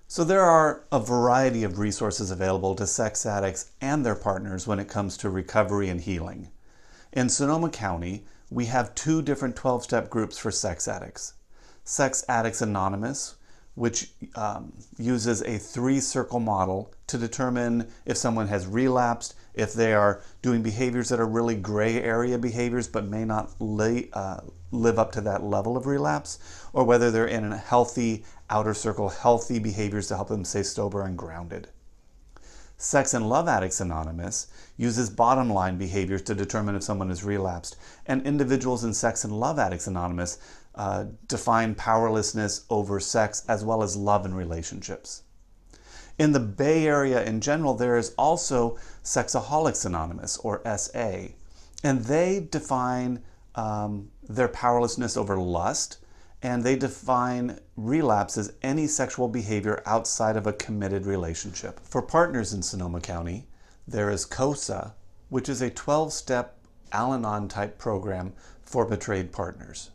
So there are a variety of resources available to sex addicts and their partners when it comes to recovery and healing. In Sonoma County, we have two different 12-step groups for sex addicts. Sex Addicts Anonymous, which uses a 3-circle model to determine if someone has relapsed, if they are doing behaviors that are really gray area behaviors but may not live up to that level of relapse, or whether they're in a healthy outer circle, healthy behaviors to help them stay sober and grounded. Sex and Love Addicts Anonymous uses bottom line behaviors to determine if someone has relapsed, and individuals in Sex and Love Addicts Anonymous define powerlessness over sex as well as love and relationships. In the Bay Area in general, there is also Sexaholics Anonymous, or SA, and they define their powerlessness over lust, and they define relapse as any sexual behavior outside of a committed relationship. For partners in Sonoma County, there is COSA, which is a 12-step Al-Anon type program for betrayed partners.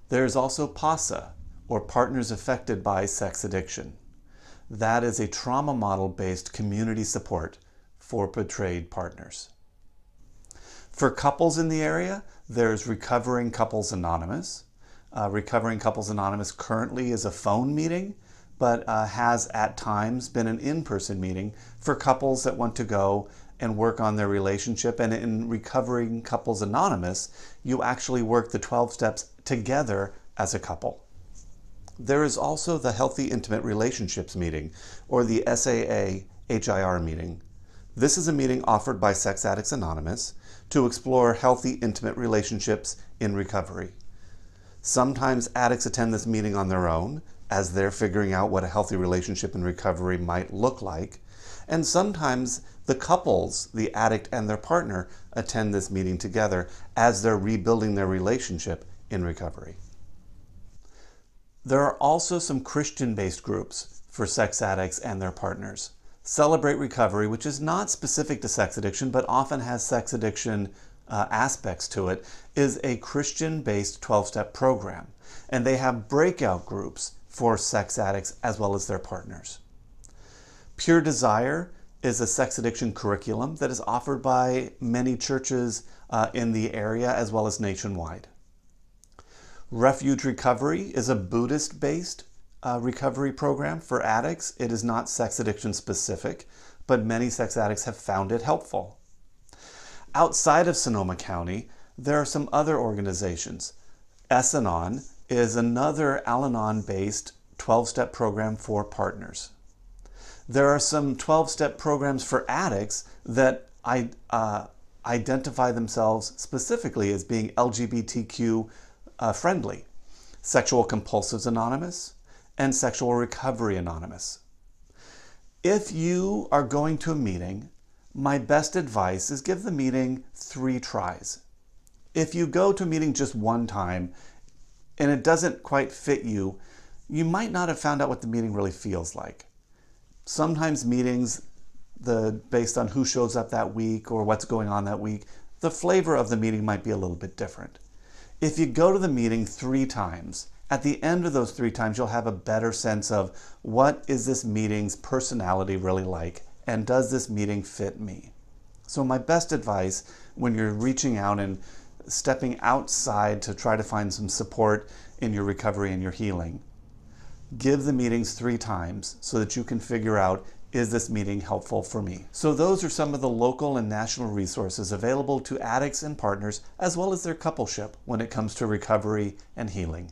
There is also PASA, or Partners Affected by Sex Addiction. That is a trauma model-based community support for betrayed partners. For couples in the area, there's Recovering Couples Anonymous. Recovering Couples Anonymous currently is a phone meeting, but has at times been an in-person meeting for couples that want to go and work on their relationship. And in Recovering Couples Anonymous, you actually work the 12 steps together as a couple. There is also the Healthy Intimate Relationships meeting, or the SAA-HIR meeting. This is a meeting offered by Sex Addicts Anonymous to explore healthy intimate relationships in recovery. Sometimes addicts attend this meeting on their own as they're figuring out what a healthy relationship in recovery might look like. And sometimes the couples, the addict and their partner, attend this meeting together as they're rebuilding their relationship in recovery. There are also some Christian-based groups for sex addicts and their partners. Celebrate Recovery, which is not specific to sex addiction but often has sex addiction aspects to it, is a Christian-based 12-step program, and they have breakout groups for sex addicts as well as their partners. Pure Desire is a sex addiction curriculum that is offered by many churches in the area as well as nationwide. Refuge Recovery is a Buddhist-based recovery program for addicts. It is not sex addiction specific, but many sex addicts have found it helpful. Outside of Sonoma County, there are some other organizations. S-Anon is another Al-Anon-based 12-step program for partners. There are some 12-step programs for addicts that identify themselves specifically as being LGBTQ friendly. Sexual Compulsives Anonymous and Sexual Recovery Anonymous. If you are going to a meeting, my best advice is give the meeting 3 tries. If you go to a meeting just one time and it doesn't quite fit you, you might not have found out what the meeting really feels like. Sometimes meetings, based on who shows up that week or what's going on that week, the flavor of the meeting might be a little bit different. If you go to the meeting 3 times, at the end of those 3 times, you'll have a better sense of what is this meeting's personality really like, and does this meeting fit me? So my best advice when you're reaching out and stepping outside to try to find some support in your recovery and your healing, give the meetings 3 times so that you can figure out, is this meeting helpful for me? So those are some of the local and national resources available to addicts and partners as well as their coupleship when it comes to recovery and healing.